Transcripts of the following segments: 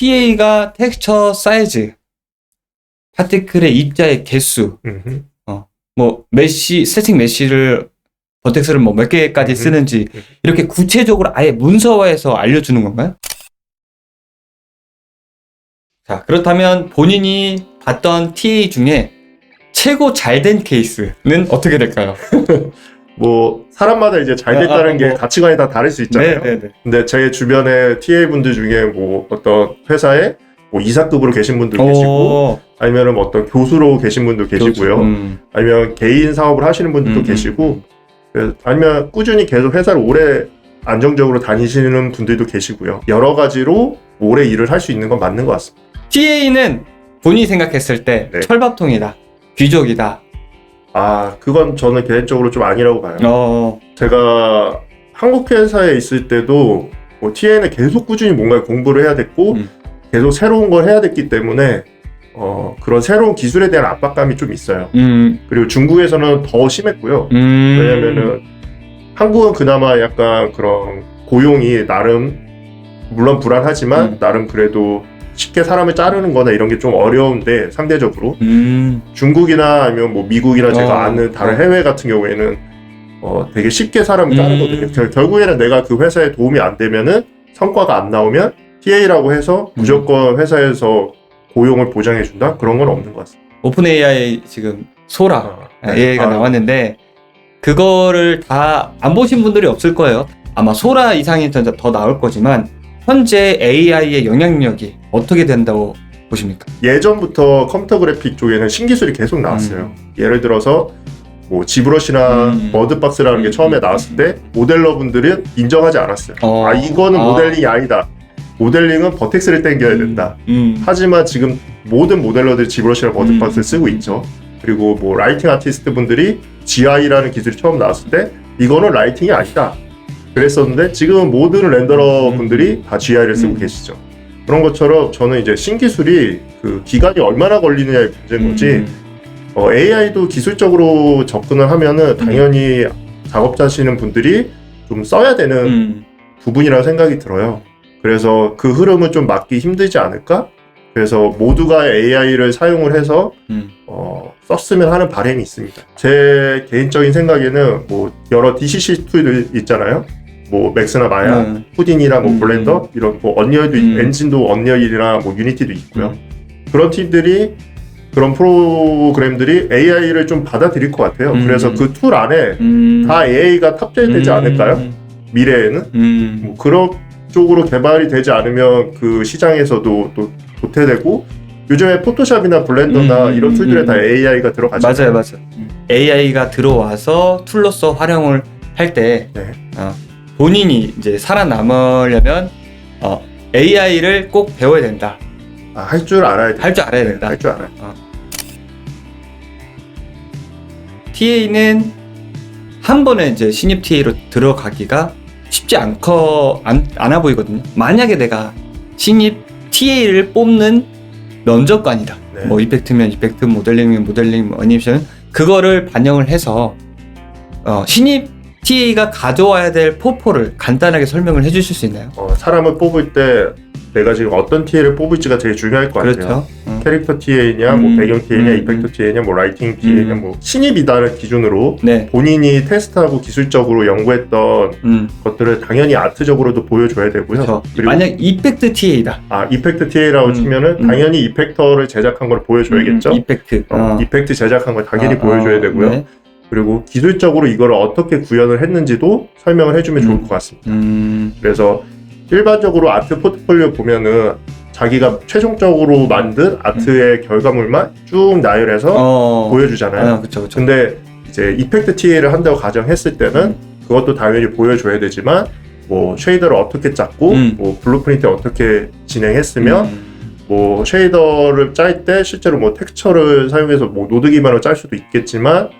TA가 텍스처 사이즈, 파티클의 입자의 개수, 뭐 스태틱 메쉬를 버텍스를 뭐 몇 개까지 쓰는지 이렇게 구체적으로 아예 문서화해서 알려주는 건가요? 자, 그렇다면 본인이 봤던 TA 중에 최고 잘된 케이스는 어떻게 될까요? 뭐 사람마다 이제 잘 됐다는 게 가치관이 다 다를 수 있잖아요. 네네네. 근데 제 주변에 TA 분들 중에 뭐 어떤 회사에 뭐 이사급으로 계신 분도 계시고, 아니면은 뭐 어떤 교수로 계신 분도 계시고요. 아니면 개인 사업을 하시는 분들도 계시고, 아니면 꾸준히 계속 회사를 오래 안정적으로 다니시는 분들도 계시고요. 여러 가지로 오래 일을 할 수 있는 건 맞는 것 같습니다. TA는 본인이 생각했을 때 네. 철밥통이다, 귀족이다. 아, 그건 저는 개인적으로 좀 아니라고 봐요. 제가 한국 회사에 있을 때도 뭐 TA는 계속 꾸준히 뭔가 공부를 해야 됐고 계속 새로운 걸 해야 됐기 때문에 그런 새로운 기술에 대한 압박감이 좀 있어요. 그리고 중국에서는 더 심했고요. 왜냐면은 한국은 그나마 약간 그런 고용이 나름 물론 불안하지만 나름 그래도 쉽게 사람을 자르는 거나 이런 게 좀 어려운데 상대적으로 중국이나 아니면 뭐 미국이나 제가 아는 다른 해외 같은 경우에는 되게 쉽게 사람을 자르거든요. 결국에는 내가 그 회사에 도움이 안 되면은 성과가 안 나오면 TA라고 해서 무조건 회사에서 고용을 보장해준다? 그런 건 없는 것 같습니다. 오픈 AI 지금 소라 AI가 나왔는데 그거를 다 안 보신 분들이 없을 거예요. 아마 소라 이상이 더 나올 거지만 현재 AI의 영향력이 어떻게 된다고 보십니까? 예전부터 컴퓨터 그래픽 쪽에는 신기술이 계속 나왔어요. 예를 들어서 뭐 지브러시나 머드박스라는 게 처음에 나왔을 때 모델러분들은 인정하지 않았어요. 아, 이거는 모델링이 아니다. 모델링은 버텍스를 당겨야 된다. 하지만 지금 모든 모델러들이 지브러시나 머드박스를 쓰고 있죠. 그리고 뭐 라이팅 아티스트 분들이 GI라는 기술이 처음 나왔을 때 이거는 라이팅이 아니다 그랬었는데 지금은 모든 렌더러 분들이 다 GI를 쓰고 계시죠. 그런 것처럼 저는 이제 신기술이 그 기간이 얼마나 걸리느냐의 문제인 거지 AI도 기술적으로 접근을 하면은 당연히 작업자시는 분들이 좀 써야 되는 부분이라고 생각이 들어요. 그래서 그 흐름은 좀 막기 힘들지 않을까? 그래서 모두가 AI를 사용을 해서 썼으면 하는 바람이 있습니다. 제 개인적인 생각에는 뭐 여러 DCC 툴들 있잖아요. 뭐 맥스나 마야, 후딘이나 뭐 블렌더 이런 뭐 언리얼도 엔진도 언리얼이나 뭐 유니티도 있고요. 그런 팀들이 그런 프로그램들이 AI를 좀 받아들일 것 같아요. 그래서 그 툴 안에 다 AI가 탑재되지 않을까요? 미래에는 뭐 그런 쪽으로 개발이 되지 않으면 그 시장에서도 또 도태되고 요즘에 포토샵이나 블렌더나 이런 툴들에 다 AI가 들어가잖아요. 맞아요. AI가 들어와서 툴로서 활용을 할 때 본인이 이제 살아남으려면 AI를 꼭 배워야 된다. 할 줄 알아야 돼. 할 줄 알아야 된다. 할 줄 알아요. TA는 한 번에 이제 신입 TA로 들어가기가 쉽지 않아 보이거든요. 만약에 내가 신입 TA를 뽑는 면접관이다. 뭐 이펙트면 이펙트, 모델링이면 모델링, 애니메이션 그거를 반영을 해서 신입 TA가 가져와야 될 포포를 간단하게 설명을 해주실 수 있나요? 사람을 뽑을 때 내가 지금 어떤 TA를 뽑을지가 되게 중요할 것 같아요. 캐릭터 TA냐, 뭐 배경 TA냐, 이펙터 TA냐, 뭐 라이팅 TA냐, 뭐 신입이다는 기준으로 본인이 테스트하고 기술적으로 연구했던 것들을 당연히 아트적으로도 보여줘야 되고요. 그리고 만약 이펙트 TA다. 이펙트 TA라고 치면은 당연히 이펙터를 제작한 걸 보여줘야겠죠. 이펙트 제작한 걸 당연히 보여줘야 되고요. 그리고 기술적으로 이걸 어떻게 구현을 했는지도 설명을 해주면 좋을 것 같습니다. 그래서 일반적으로 아트 포트폴리오 보면은 자기가 최종적으로 만든 아트의 결과물만 쭉 나열해서 보여주잖아요. 그쵸. 근데 이제 이펙트 TA를 한다고 가정했을 때는 그것도 당연히 보여줘야 되지만 뭐 쉐이더를 어떻게 짰고 뭐 블루프린트 어떻게 진행했으면 뭐 쉐이더를 짤 때 실제로 뭐 텍스처를 사용해서 뭐 노드 기반으로 짤 수도 있겠지만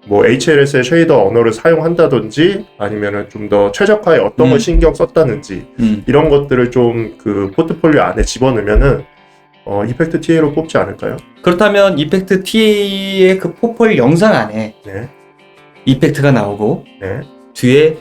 뭐 HLS의 쉐이더 언어를 사용한다든지 아니면은 좀 더 최적화에 어떤 걸 신경 썼다든지 이런 것들을 좀 그 포트폴리오 안에 집어넣으면은 이펙트 TA로 뽑지 않을까요? 그렇다면 이펙트 TA의 그 포폴 영상 안에 이펙트가 나오고 뒤에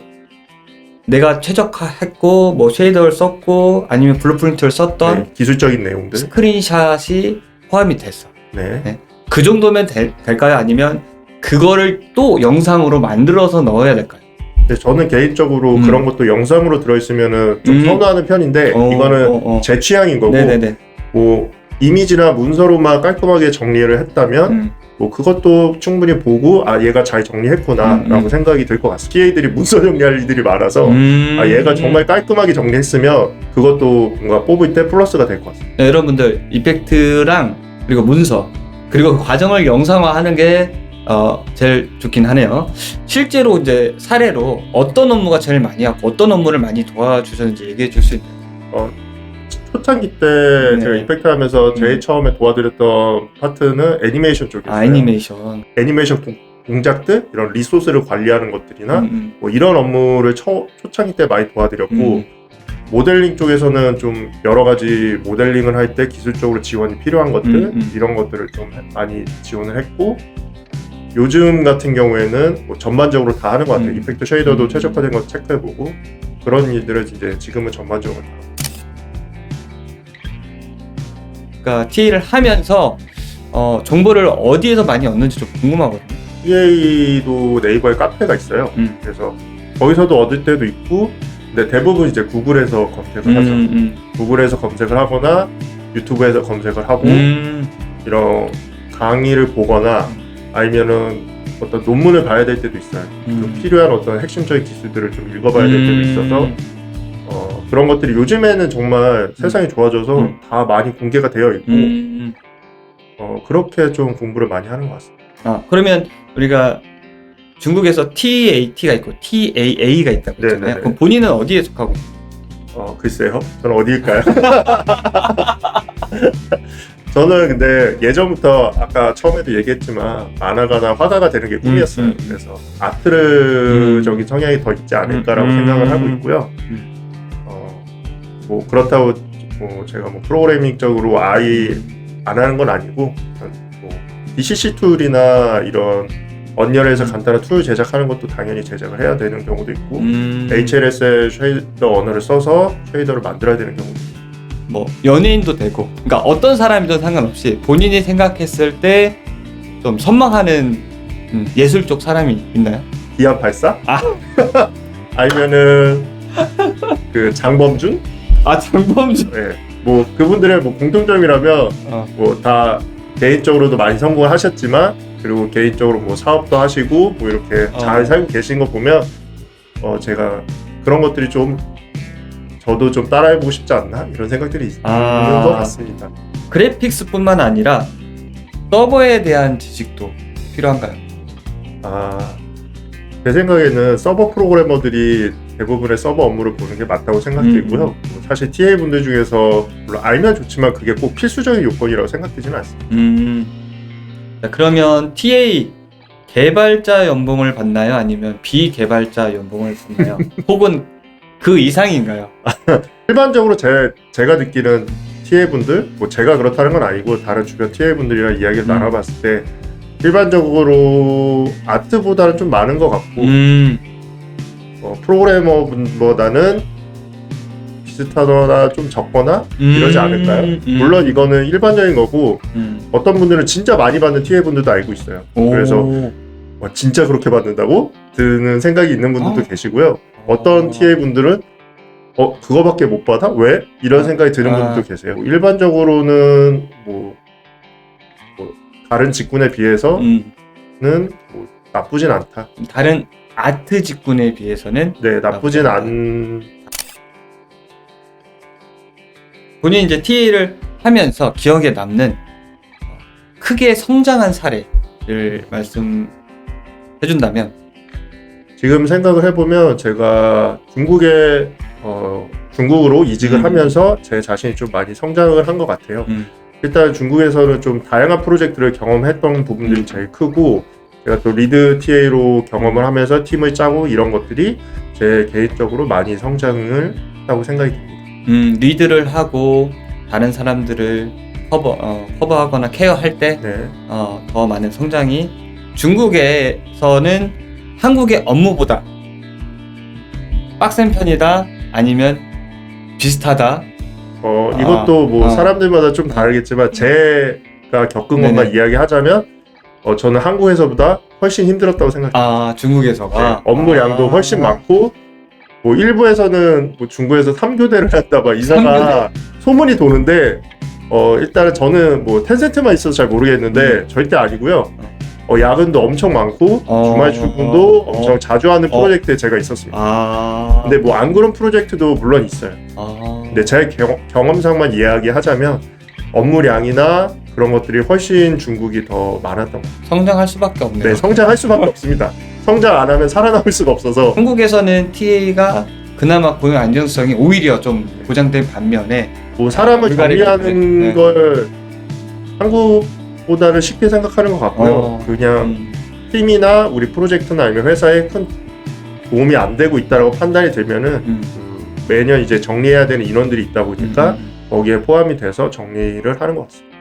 내가 최적화했고 뭐 쉐이더를 썼고 아니면 블루프린트를 썼던 네, 기술적인 내용들. 스크린샷이 포함이 됐어. 네. 그 정도면 될까요? 아니면 그거를 또 영상으로 만들어서 넣어야 될까요? 근데 저는 개인적으로 그런 것도 영상으로 들어있으면은 좀 선호하는 편인데 이거는 제 취향인 거고 네네네. 뭐 이미지나 문서로만 깔끔하게 정리를 했다면 뭐 그것도 충분히 보고 아 얘가 잘 정리했구나 라고 생각이 들 것 같습니다. TA들이 문서 정리할 일들이 많아서 아 얘가 정말 깔끔하게 정리했으면 그것도 뭔가 뽑을 때 플러스가 될 것 같습니다. 네, 여러분들 이펙트랑 그리고 문서 그리고 그 과정을 영상화하는 게 제일 좋긴 하네요. 실제로 이제 사례로 어떤 업무가 제일 많이 하고 어떤 업무를 많이 도와주셨는지 얘기해 줄 수 있나요? 초창기 때 제가 이펙트 하면서 제일 처음에 도와드렸던 파트는 애니메이션 쪽이었어요. 애니메이션 동작들, 이런 리소스를 관리하는 것들이나 뭐 이런 업무를 초창기 때 많이 도와드렸고 모델링 쪽에서는 좀 여러 가지 모델링을 할 때 기술적으로 지원이 필요한 것들 이런 것들을 좀 많이 지원을 했고 요즘 같은 경우에는 뭐 전반적으로 다 하는 것 같아요. 이펙트 쉐이더도 최적화된 거 체크해보고 그런 일들을 이제 지금은 전반적으로 다 하고. 그러니까 TA를 하면서 정보를 어디에서 많이 얻는지 좀 궁금하거든요. TA도 네이버에 카페가 있어요. 그래서 거기서도 얻을 때도 있고 근데 대부분 이제 구글에서 검색을 하죠. 구글에서 검색을 하거나 유튜브에서 검색을 하고 이런 강의를 보거나 아니면은 어떤 논문을 봐야 될 때도 있어요. 좀 필요한 어떤 핵심적인 기술들을 좀 읽어봐야 될 때도 있어서 그런 것들이 요즘에는 정말 세상이 좋아져서 다 많이 공개가 되어 있고 그렇게 좀 공부를 많이 하는 것 같습니다. 그러면 우리가 중국에서 TAT가 있고 TAA가 있다고 했잖아요. 그럼 본인은 어디에 속하고? 글쎄요. 저는 어디일까요? 저는 근데 예전부터 아까 처음에도 얘기했지만 만화가나 화가가 되는 게 꿈이었어요. 그래서 아트적인 성향이 더 있지 않을까라고 생각을 하고 있고요. 뭐 그렇다고 뭐 제가 뭐 프로그래밍적으로 아예 안 하는 건 아니고 뭐 DCC 툴이나 이런 언리얼에서 간단한 툴 제작하는 것도 당연히 제작을 해야 되는 경우도 있고 HLS의 쉐이더 언어를 써서 쉐이더를 만들어야 되는 경우도 있고 뭐 연예인도 되고 그러니까 어떤 사람이든 상관없이 본인이 생각했을 때 좀 선망하는 예술 쪽 사람이 있나요? 기안84? 아니면은 그 장범준? 장범준. 네. 뭐 그분들의 뭐 공통점이라면 뭐 다 개인적으로도 많이 성공을 하셨지만 그리고 개인적으로 뭐 사업도 하시고 뭐 이렇게 잘 살고 계신 거 보면 제가 그런 것들이 좀 저도 좀 따라해보고 싶지 않나 이런 생각들이 있는 것 같습니다. 그래픽스뿐만 아니라 서버에 대한 지식도 필요한가요? 제 생각에는 서버 프로그래머들이 대부분의 서버 업무를 보는 게 맞다고 생각되고요. 사실 TA 분들 중에서 물론 알면 좋지만 그게 꼭 필수적인 요건이라고 생각되지는 않습니다. 자, 그러면 TA 개발자 연봉을 받나요? 아니면 비개발자 연봉을 받나요? 혹은 그 이상인가요? 일반적으로 제가 느끼는 TA 분들, 뭐 제가 그렇다는 건 아니고 다른 주변 TA 분들이랑 이야기를 나눠봤을 때 일반적으로 아트보다는 좀 많은 것 같고 프로그래머보다는 비슷하거나 좀 적거나 이러지 않을까요? 물론 이거는 일반적인 거고 어떤 분들은 진짜 많이 받는 TA 분들도 알고 있어요. 그래서 진짜 그렇게 받는다고 드는 생각이 있는 분들도 계시고요. 어떤 TA 분들은 그거밖에 못 받아? 왜? 이런 생각이 드는 분들도 계세요. 일반적으로는 뭐 다른 직군에 비해서는 뭐 나쁘진 않다. 다른 아트 직군에 비해서는 나쁘진 않. 본인이 이제 TA를 하면서 기억에 남는 크게 성장한 사례를 말씀해준다면 지금 생각을 해보면 제가 중국으로 이직을 하면서 제 자신이 좀 많이 성장을 한 것 같아요. 일단 중국에서는 좀 다양한 프로젝트를 경험했던 부분들이 제일 크고 제가 또 리드 TA로 경험을 하면서 팀을 짜고 이런 것들이 제 개인적으로 많이 성장을 했다고 생각이 듭니다. 리드를 하고 다른 사람들을 커버하거나 케어할 때 더 많은 성장이 중국에서는 한국의 업무보다 빡센 편이다 아니면 비슷하다. 이것도 뭐 사람들마다 좀 다르겠지만 제가 겪은 것만 이야기하자면 저는 한국에서보다 훨씬 힘들었다고 생각해요. 중국에서가 네, 업무량도 훨씬 많고 뭐 일부에서는 뭐 중국에서 3교대를 했다 막 이상한 소문이 도는데 일단은 저는 뭐 텐센트만 있어서 잘 모르겠는데 절대 아니고요. 야근도 엄청 많고 주말 출근도 엄청 자주 하는 프로젝트에 제가 있었습니다. 근데 뭐 안 그런 프로젝트도 물론 있어요. 근데 제 경험상만 이야기하자면 업무량이나 그런 것들이 훨씬 중국이 더 많았던 것 같아요. 성장할 수밖에 없네요. 네, 성장할 수밖에 없습니다. 성장 안 하면 살아남을 수가 없어서. 한국에서는 TA가 그나마 고용 안정성이 오히려 좀 보장된 반면에 뭐 사람을 정리하는 네. 걸 한국보다는 쉽게 생각하는 것 같고요. 그냥 팀이나 우리 프로젝트나 아니면 회사에 큰 도움이 안 되고 있다라고 판단이 들면은 매년 이제 정리해야 되는 인원들이 있다 보니까 거기에 포함이 돼서 정리를 하는 것 같습니다.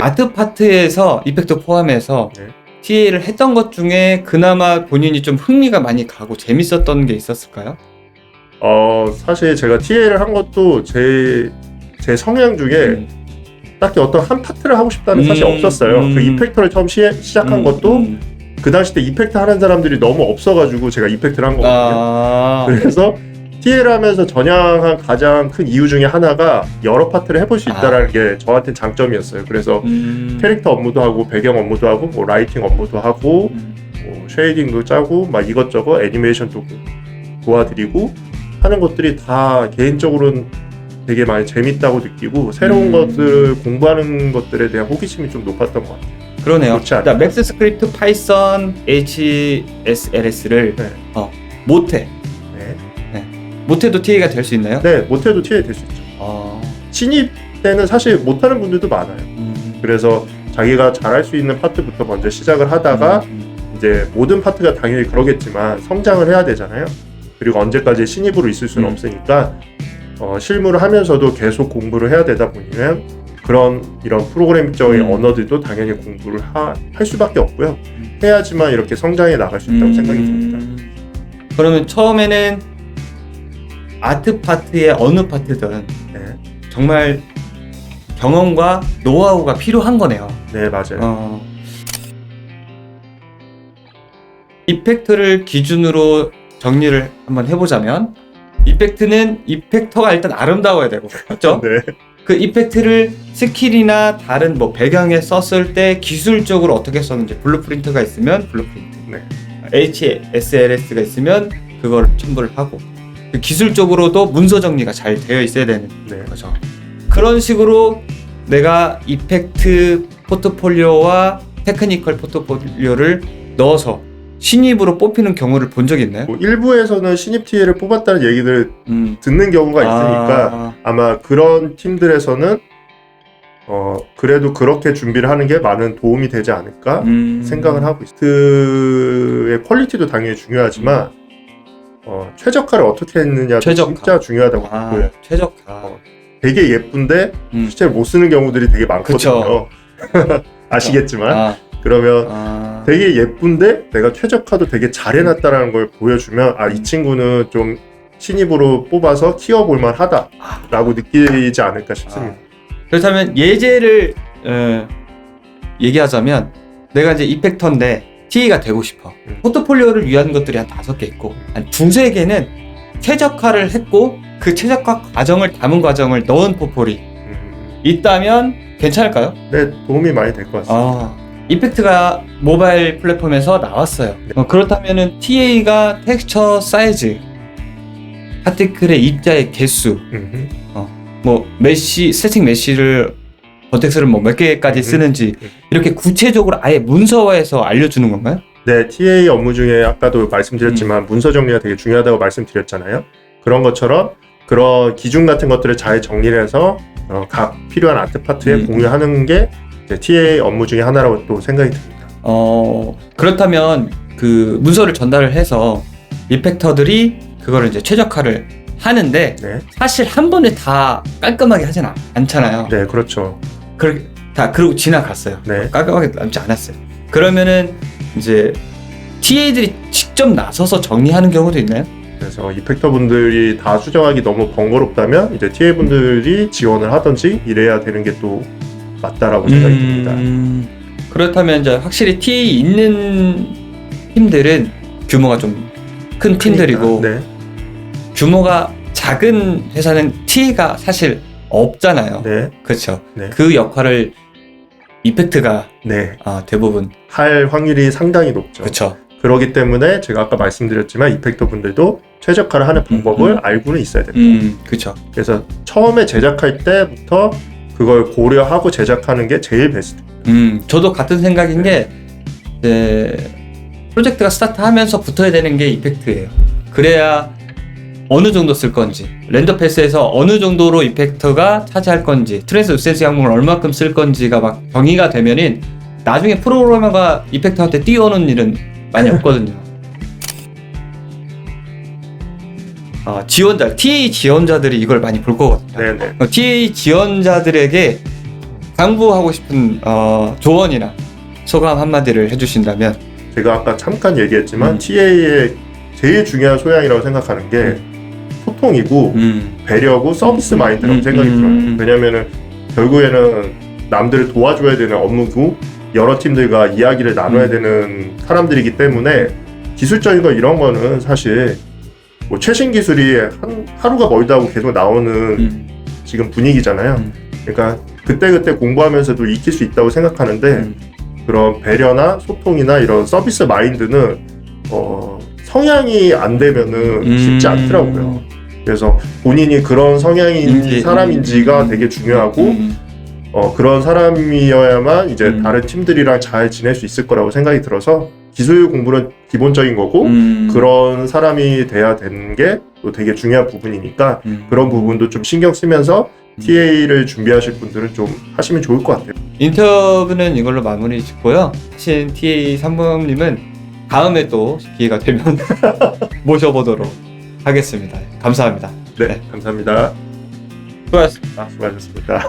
아트 파트에서 이펙트 포함해서 네. TA를 했던 것 중에 그나마 본인이 좀 흥미가 많이 가고 재밌었던 게 있었을까요? 사실 제가 TA를 한 것도 제 성향 중에 딱히 어떤 한 파트를 하고 싶다는 사실 없었어요. 그 이펙터를 처음 시작한 것도 그 당시 때 이펙트 하는 사람들이 너무 없어가지고 제가 이펙트를 한 거거든요. 그래서 TA를 하면서 전향한 가장 큰 이유 중에 하나가 여러 파트를 해볼 수 있다는 게 저한테는 장점이었어요. 그래서 캐릭터 업무도 하고 배경 업무도 하고 뭐 라이팅 업무도 하고 뭐 쉐이딩도 짜고 막 이것저것 애니메이션도 도와드리고 하는 것들이 다 개인적으로는 되게 많이 재밌다고 느끼고 새로운 것들을 공부하는 것들에 대한 호기심이 좀 높았던 것 같아요. 그러네요. 맥스 스크립트, 파이썬, HSLS를 못해. 못해도 TA가 될 수 있나요? 네, 못해도 TA 될 수 있죠. 신입 때는 사실 못하는 분들도 많아요. 그래서 자기가 잘할 수 있는 파트부터 먼저 시작을 하다가 이제 모든 파트가 당연히 그러겠지만 성장을 해야 되잖아요. 그리고 언제까지 신입으로 있을 수는 없으니까 실무를 하면서도 계속 공부를 해야 되다 보면 이런 프로그래밍적인 언어들도 당연히 공부를 할 수밖에 없고요. 해야지만 이렇게 성장해 나갈 수 있다고 생각이 듭니다. 그러면 처음에는 아트 파트의 어느 파트든 정말 경험과 노하우가 필요한 거네요. 네, 맞아요. 이펙트를 기준으로 정리를 한번 해보자면 이펙트는 이펙터가 일단 아름다워야 되고 그렇죠? 네. 그 이펙트를 스킬이나 다른 뭐 배경에 썼을 때 기술적으로 어떻게 썼는지 블루프린트가 있으면 블루프린트, HSLS가 있으면 그걸 첨부를 하고 기술적으로도 문서 정리가 잘 되어 있어야 되는 거죠. 그런 식으로 내가 이펙트 포트폴리오와 테크니컬 포트폴리오를 넣어서 신입으로 뽑히는 경우를 본 적이 있나요? 뭐 일부에서는 신입 TA를 뽑았다는 얘기를 듣는 경우가 있으니까 아마 그런 팀들에서는 그래도 그렇게 준비를 하는 게 많은 도움이 되지 않을까 생각을 하고 있어요. 의 퀄리티도 당연히 중요하지만 최적화를 어떻게 했느냐도 진짜 중요하다고 보고요. 최적화. 되게 예쁜데 실제로 못 쓰는 경우들이 되게 많거든요. 아시겠지만 그러면 되게 예쁜데 내가 최적화도 되게 잘 해놨다라는 걸 보여주면 이 친구는 좀 신입으로 뽑아서 키워볼 만하다라고 느끼지 않을까 싶습니다. 그렇다면 예제를 얘기하자면 내가 이제 이펙터인데 TA가 되고 싶어. 포트폴리오를 위한 것들이 한 5개 있고 한 2-3개는 최적화를 했고 그 최적화 과정을 담은 과정을 넣은 포폴이 있다면 괜찮을까요? 네, 도움이 많이 될 것 같습니다. 이펙트가 모바일 플랫폼에서 나왔어요. 그렇다면은 TA가 텍스처 사이즈, 파티클의 입자의 개수, 뭐 스태틱 메쉬를 버텍스를 뭐 몇 개까지 쓰는지 이렇게 구체적으로 아예 문서화해서 알려주는 건가요? 네, TA 업무 중에 아까도 말씀드렸지만 문서 정리가 되게 중요하다고 말씀드렸잖아요. 그런 것처럼 그런 기준 같은 것들을 잘 정리를 해서 각 필요한 아트 파트에 공유하는 게 이제 TA 업무 중에 하나라고 또 생각이 듭니다. 그렇다면 그 문서를 전달을 해서 이펙터들이 그거를 이제 최적화를 하는데 사실 한 번에 다 깔끔하게 하진 않잖아요. 네, 그렇죠. 그리고 지나갔어요. 깔끔하게 남지 않았어요. 그러면은 이제 TA들이 직접 나서서 정리하는 경우도 있나요? 그래서 이펙터 분들이 다 수정하기 너무 번거롭다면 이제 TA 분들이 지원을 하든지 이래야 되는 게 또 맞다라고 생각이 듭니다. 그렇다면 이제 확실히 TA 있는 팀들은 규모가 좀 큰 팀들이고 네. 규모가 작은 회사는 TA가 사실 없잖아요. 네. 그렇죠. 네. 그 역할을 이펙트가 네. 대부분 할 확률이 상당히 높죠. 그렇죠. 그렇기 때문에 제가 아까 말씀드렸지만 이펙터 분들도 최적화를 하는 방법을 알고는 있어야 됩니다. 그렇죠. 그래서 처음에 제작할 때부터 그걸 고려하고 제작하는 게 제일 베스트. 저도 같은 생각인 게 이제 프로젝트가 스타트하면서 붙어야 되는 게 이펙트예요. 그래야 어느 정도 쓸 건지, 렌더 패스에서 어느 정도로 이펙터가 차지할 건지, 트랜스루센스 항목을 얼마큼 쓸 건지가 막 정의가 되면은 나중에 프로그래머가 이펙터한테 띄워오는 일은 많이 없거든요. 지원자, TA 지원자들이 이걸 많이 볼 거거든요. 네네. TA 지원자들에게 당부하고 싶은 조언이나 소감 한마디를 해주신다면? 제가 아까 잠깐 얘기했지만 TA의 제일 중요한 소양이라고 생각하는 게 소통이고 배려고 서비스 마인드라고 생각이 들어요. 왜냐면은 결국에는 남들을 도와줘야 되는 업무고 여러 팀들과 이야기를 나눠야 되는 사람들이기 때문에 기술적인 거 이런 거는 사실 뭐 최신 기술이 하루가 멀다 하고 계속 나오는 지금 분위기잖아요. 그러니까 그때그때 공부하면서도 익힐 수 있다고 생각하는데 그런 배려나 소통이나 이런 서비스 마인드는 성향이 안 되면은 쉽지 않더라고요. 그래서 본인이 그런 성향인 사람인지가 되게 중요하고 그런 사람이어야만 이제 다른 팀들이랑 잘 지낼 수 있을 거라고 생각이 들어서 기술 공부는 기본적인 거고 그런 사람이 돼야 되는 게 또 되게 중요한 부분이니까 그런 부분도 좀 신경 쓰면서 TA를 준비하실 분들은 좀 하시면 좋을 것 같아요. 인터뷰는 이걸로 마무리 짓고요. 하신 TA 삼범님은 다음에 또 기회가 되면 모셔보도록 하겠습니다. 감사합니다. 네. 감사합니다. 수고하셨습니다. 수고하셨습니다.